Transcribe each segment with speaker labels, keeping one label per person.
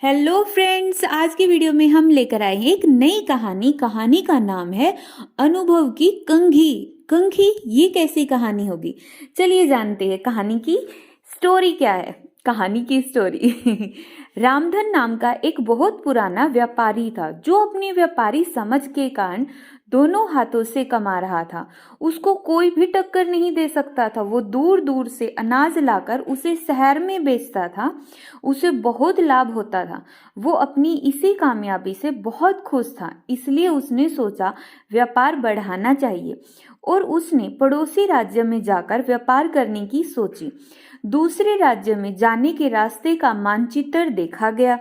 Speaker 1: Hello friends, आज की video में हम लेकर आए हैं एक नई कहानी। कहानी का नाम है अनुभव की कंघी। कंघी, ये कैसी कहानी होगी? चलिए जानते हैं कहानी की स्टोरी क्या है। कहानी की स्टोरी रामधन नाम का एक बहुत पुराना व्यापारी था जो अपनी व्यापारी समझ के कारण दोनों हाथों से कमा रहा था। उसको कोई भी टक्कर नहीं दे सकता था। वो दूर दूर से अनाज लाकर उसे शहर में बेचता था। उसे बहुत लाभ होता था। वो अपनी इसी कामयाबी से बहुत खुश था, इसलिए उसने सोचा व्यापार बढ़ाना चाहिए और उसने पड़ोसी राज्य में जाकर व्यापार करने की सोची। दूसरे राज्य में जाने के रास्ते का मानचित्र देखा गया,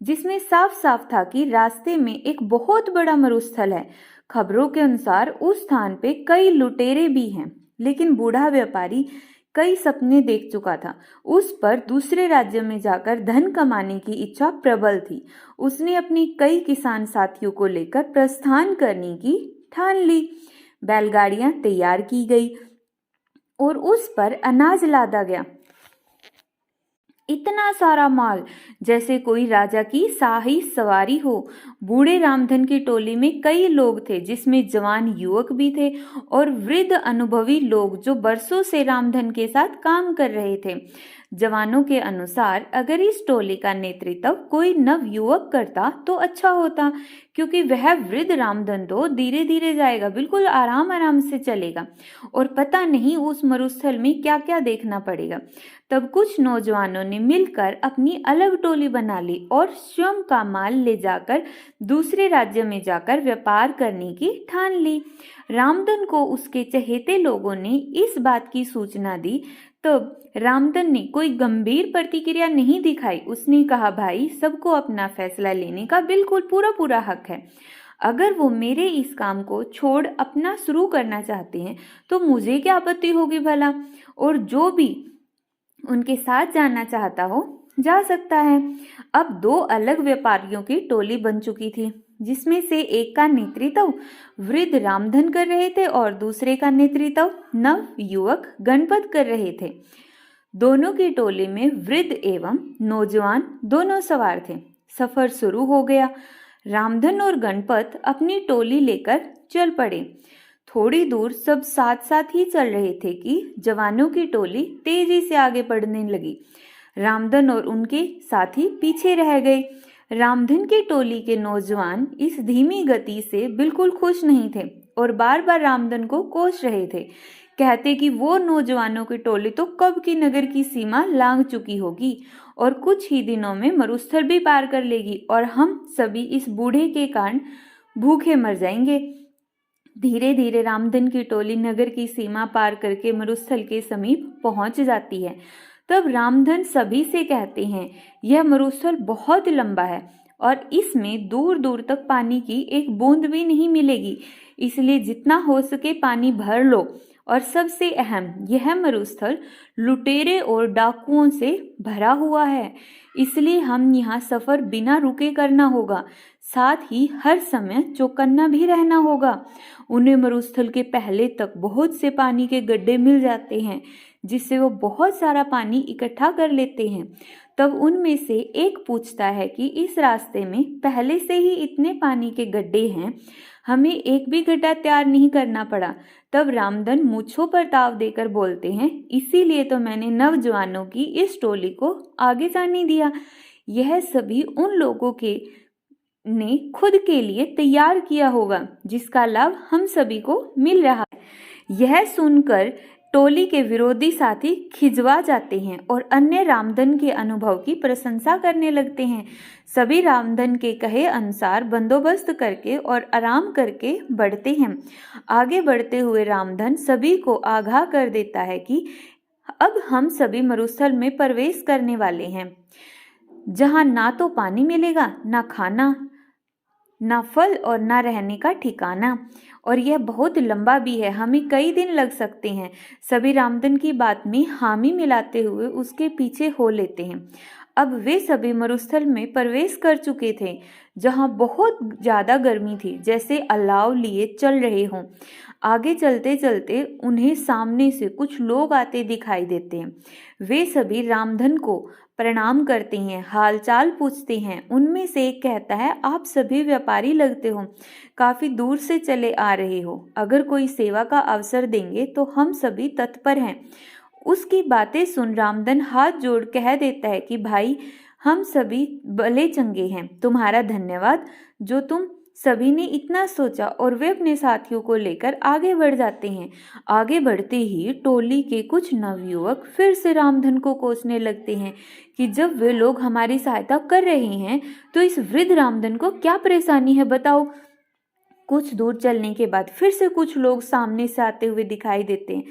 Speaker 1: जिसमें साफ साफ था कि रास्ते में एक बहुत बड़ा मरुस्थल है। खबरों के अनुसार उस स्थान पे कई लुटेरे भी हैं, लेकिन बूढ़ा व्यापारी कई सपने देख चुका था। उस पर दूसरे राज्य में जाकर धन कमाने की इच्छा प्रबल थी। उसने अपने कई किसान साथियों को लेकर प्रस्थान करने की ठान ली। बैलगाड़ियां तैयार की गई और उस पर अनाज लादा गया। इतना सारा माल जैसे कोई राजा की शाही सवारी हो। बूढ़े रामधन की टोली में कई लोग थे, जिसमें जवान युवक भी थे और वृद्ध अनुभवी लोग जो बरसों से रामधन के साथ काम कर रहे थे। जवानों के अनुसार अगर इस टोली का नेतृत्व कोई नव युवक करता तो अच्छा होता, क्योंकि वह वृद्ध रामधन तो धीरे धीरे जाएगा, बिल्कुल आराम आराम से चलेगा और पता नहीं उस मरुस्थल में क्या क्या देखना पड़ेगा। तब कुछ नौजवानों ने मिलकर अपनी अलग टोली बना ली और स्वयं का माल ले जाकर दूसरे राज्य में जाकर व्यापार करने की ठान ली। रामधन को उसके चहेते लोगों ने इस बात की सूचना दी। तब रामधन ने कोई गंभीर प्रतिक्रिया नहीं दिखाई। उसने कहा, भाई, सबको अपना फैसला लेने का बिल्कुल पूरा पूरा हक है। अगर वो मेरे इस काम को छोड़ अपना शुरू करना चाहते हैं तो मुझे क्या आपत्ति होगी भला। और जो भी उनके साथ जाना चाहता हो जा सकता है। अब दो अलग व्यापारियों की टोली बन चुकी थी, जिसमें से एक का नेतृत्व वृद्ध रामधन कर रहे थे और दूसरे का नेतृत्व नव युवक गणपत कर रहे थे। दोनों की टोली में वृद्ध एवं नौजवान दोनों सवार थे। सफर शुरू हो गया। रामधन और गणपत अपनी टोली लेकर चल पड़े। थोड़ी दूर सब साथ साथ ही चल रहे थे कि जवानों की टोली तेजी से आगे बढ़ने लगी। रामधन और उनके साथी पीछे रह गए। रामधन की टोली के नौजवान इस धीमी गति से बिल्कुल खुश नहीं थे और बार बार रामधन को कोस रहे थे। कहते कि वो नौजवानों की टोली तो कब की नगर की सीमा लांघ चुकी होगी और कुछ ही दिनों में मरुस्थल भी पार कर लेगी और हम सभी इस बूढ़े के कारण भूखे मर जाएंगे। धीरे धीरे रामधन की टोली नगर की सीमा पार करके मरुस्थल के समीप पहुंच जाती है। तब रामधन सभी से कहते हैं, यह मरुस्थल बहुत लंबा है और इसमें दूर दूर तक पानी की एक बूंद भी नहीं मिलेगी, इसलिए जितना हो सके पानी भर लो। और सबसे अहम, यह मरुस्थल लुटेरे और डाकुओं से भरा हुआ है, इसलिए हम यहाँ सफर बिना रुके करना होगा। साथ ही हर समय चौकन्ना भी रहना होगा। उन्हें मरुस्थल के पहले तक बहुत से पानी के गड्ढे मिल जाते हैं, जिससे वो बहुत सारा पानी इकट्ठा कर लेते हैं। तब उनमें से एक पूछता है कि इस रास्ते में पहले से ही इतने पानी के गड्ढे हैं, हमें एक भी गड्ढा तैयार नहीं करना पड़ा। तब रामधन मूंछों पर ताव देकर बोलते हैं, इसीलिए तो मैंने नौजवानों की इस टोली को आगे जाने दिया। यह सभी उन लोगों के ने खुद के लिए तैयार किया होगा, जिसका लाभ हम सभी को मिल रहा है। यह सुनकर टोली के विरोधी साथी खिजवा जाते हैं और अन्य रामधन के अनुभव की प्रशंसा करने लगते हैं। सभी रामधन के कहे अनुसार बंदोबस्त करके और आराम करके बढ़ते हैं। आगे बढ़ते हुए रामधन सभी को आगाह कर देता है कि अब हम सभी मरुस्थल में प्रवेश करने वाले हैं, जहां ना तो पानी मिलेगा, ना खाना, ना फल और ना रहने का ठिकाना, और यह बहुत लंबा भी है, हमें कई दिन लग सकते हैं। सभी रामधन की बात में हामी मिलाते हुए उसके पीछे हो लेते हैं। अब वे सभी मरुस्थल में प्रवेश कर चुके थे, जहां बहुत ज्यादा गर्मी थी, जैसे अलाव लिए चल रहे हों। आगे चलते चलते उन्हें सामने से कुछ लोग आते दिखाई देते हैं। वे सभी रामधन को प्रणाम करते हैं, हालचाल पूछते हैं। उनमें से एक कहता है, आप सभी व्यापारी लगते हो, काफी दूर से चले आ रहे हो, अगर कोई सेवा का अवसर देंगे तो हम सभी तत्पर हैं। उसकी बातें सुन रामधन हाथ जोड़ कह देता है कि भाई, हम सभी भले चंगे हैं, तुम्हारा धन्यवाद जो तुम सभी ने इतना सोचा। और वे अपने साथियों को लेकर आगे बढ़ जाते हैं। आगे बढ़ते ही टोली के कुछ नवयुवक फिर से रामधन को कोसने लगते हैं कि जब वे लोग हमारी सहायता कर रहे हैं तो इस वृद्ध रामधन को क्या परेशानी है, बताओ। कुछ दूर चलने के बाद फिर से कुछ लोग सामने से आते हुए दिखाई देते हैं,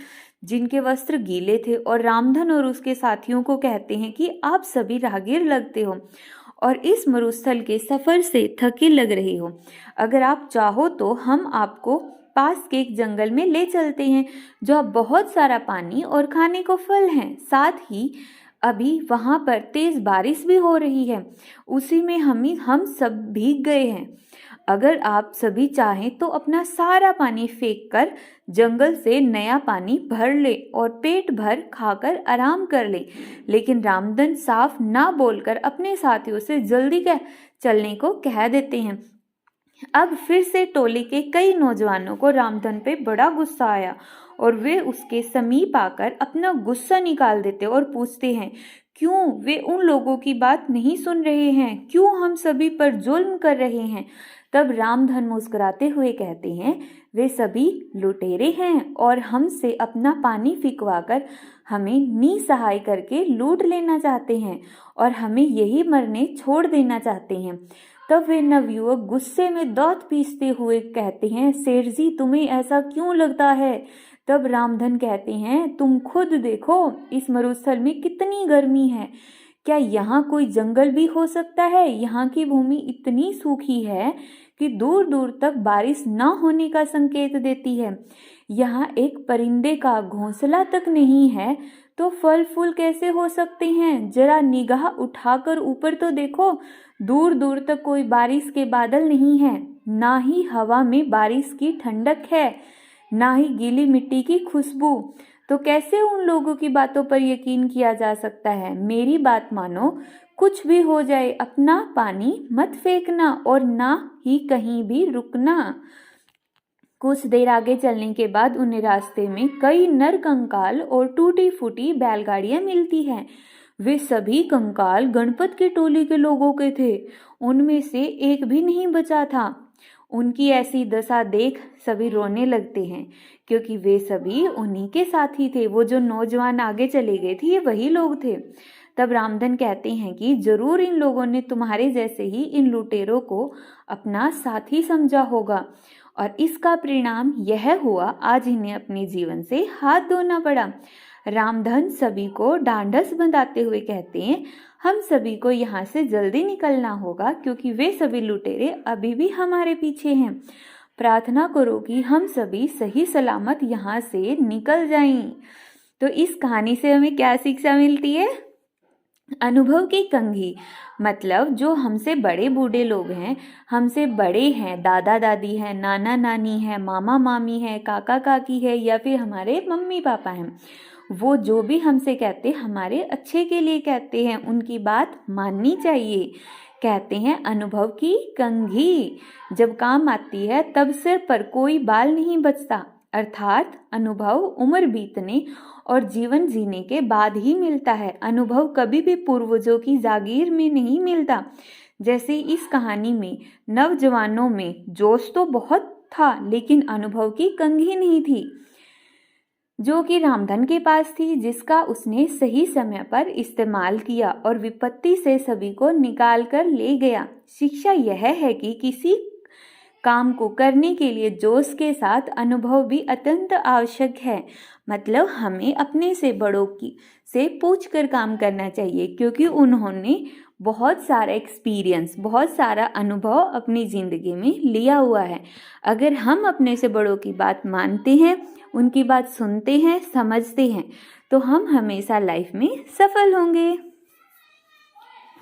Speaker 1: जिनके वस्त्र गीले थे, और रामधन और उसके साथियों को कहते हैं कि आप सभी राहगीर लगते हो और इस मरुस्थल के सफर से थके लग रहे हो। अगर आप चाहो तो हम आपको पास के एक जंगल में ले चलते हैं, जहाँ बहुत सारा पानी और खाने को फल हैं। साथ ही अभी वहाँ पर तेज बारिश भी हो रही है, उसी में हम सब भीग गए हैं। अगर आप सभी चाहें तो अपना सारा पानी फेंक कर जंगल से नया पानी भर ले और पेट भर खाकर आराम कर ले। लेकिन रामधन साफ ना बोलकर अपने साथियों से जल्दी चलने को कह देते हैं। अब फिर से टोली के कई नौजवानों को रामधन पे बड़ा गुस्सा आया और वे उसके समीप आकर अपना गुस्सा निकाल देते और पूछते हैं, क्यों वे उन लोगों की बात नहीं सुन रहे हैं, क्यों हम सभी पर जुल्म कर रहे हैं। तब रामधन मुस्कुराते हुए कहते हैं, वे सभी लुटेरे हैं और हमसे अपना पानी फिकवाकर हमें निसहाय करके लूट लेना चाहते हैं और हमें यही मरने छोड़ देना चाहते हैं। तब वे नवयुवक गुस्से में दांत पीसते हुए कहते हैं, सेठ जी, तुम्हें ऐसा क्यों लगता है। तब रामधन कहते हैं, तुम खुद देखो इस मरुस्थल में कितनी गर्मी है, क्या यहाँ कोई जंगल भी हो सकता है। यहाँ की भूमि इतनी सूखी है कि दूर दूर तक बारिश न होने का संकेत देती है। यहाँ एक परिंदे का घोंसला तक नहीं है, तो फल फूल कैसे हो सकते हैं। जरा निगाह उठाकर ऊपर तो देखो, दूर दूर तक कोई बारिश के बादल नहीं है, ना ही हवा में बारिश की ठंडक है, ना ही गीली मिट्टी की खुशबू। तो कैसे उन लोगों की बातों पर यकीन किया जा सकता है। मेरी बात मानो, कुछ भी हो जाए अपना पानी मत फेंकना और ना ही कहीं भी रुकना। कुछ देर आगे चलने के बाद उन्हें रास्ते में कई नर कंकाल और टूटी फूटी बैलगाड़ियां मिलती हैं। वे सभी कंकाल गणपत की टोली के लोगों के थे, उनमें से एक भी नहीं बचा था। उनकी ऐसी दशा देख सभी रोने लगते हैं, क्योंकि वे सभी उन्हीं के साथी थे। वो जो नौजवान आगे चले गए थे, ये वही लोग थे। तब रामधन कहते हैं कि जरूर इन लोगों ने तुम्हारे जैसे ही इन लुटेरों को अपना साथी समझा होगा, और इसका परिणाम यह हुआ, आज इन्हें अपने जीवन से हाथ धोना पड़ा। रामधन सभी को ढांढस बंधाते हुए कहते हैं, हम सभी को यहाँ से जल्दी निकलना होगा, क्योंकि वे सभी लुटेरे अभी भी हमारे पीछे हैं। प्रार्थना करो कि हम सभी सही सलामत यहाँ से निकल जाएं। तो इस कहानी से हमें क्या शिक्षा मिलती है। अनुभव की कंघी, मतलब जो हमसे बड़े बूढ़े लोग हैं, हमसे बड़े हैं, दादा दादी हैं, नाना नानी है, मामा मामी है, काका काकी है, या फिर हमारे मम्मी पापा हैं, वो जो भी हमसे कहते हमारे अच्छे के लिए कहते हैं, उनकी बात माननी चाहिए। कहते हैं अनुभव की कंघी जब काम आती है तब सिर पर कोई बाल नहीं बचता, अर्थात अनुभव उम्र बीतने और जीवन जीने के बाद ही मिलता है। अनुभव कभी भी पूर्वजों की जागीर में नहीं मिलता। जैसे इस कहानी में नौजवानों में जोश तो बहुत था, लेकिन अनुभव की कंघी नहीं थी, जो कि रामधन के पास थी, जिसका उसने सही समय पर इस्तेमाल किया और विपत्ति से सभी को निकाल कर ले गया। शिक्षा यह है कि किसी काम को करने के लिए जोश के साथ अनुभव भी अत्यंत आवश्यक है। मतलब हमें अपने से बड़ों की से पूछकर काम करना चाहिए, क्योंकि उन्होंने बहुत सारा एक्सपीरियंस, बहुत सारा अनुभव अपनी ज़िंदगी में लिया हुआ है। अगर हम अपने से बड़ों की बात मानते हैं, उनकी बात सुनते हैं, समझते हैं, तो हम हमेशा लाइफ में सफल होंगे।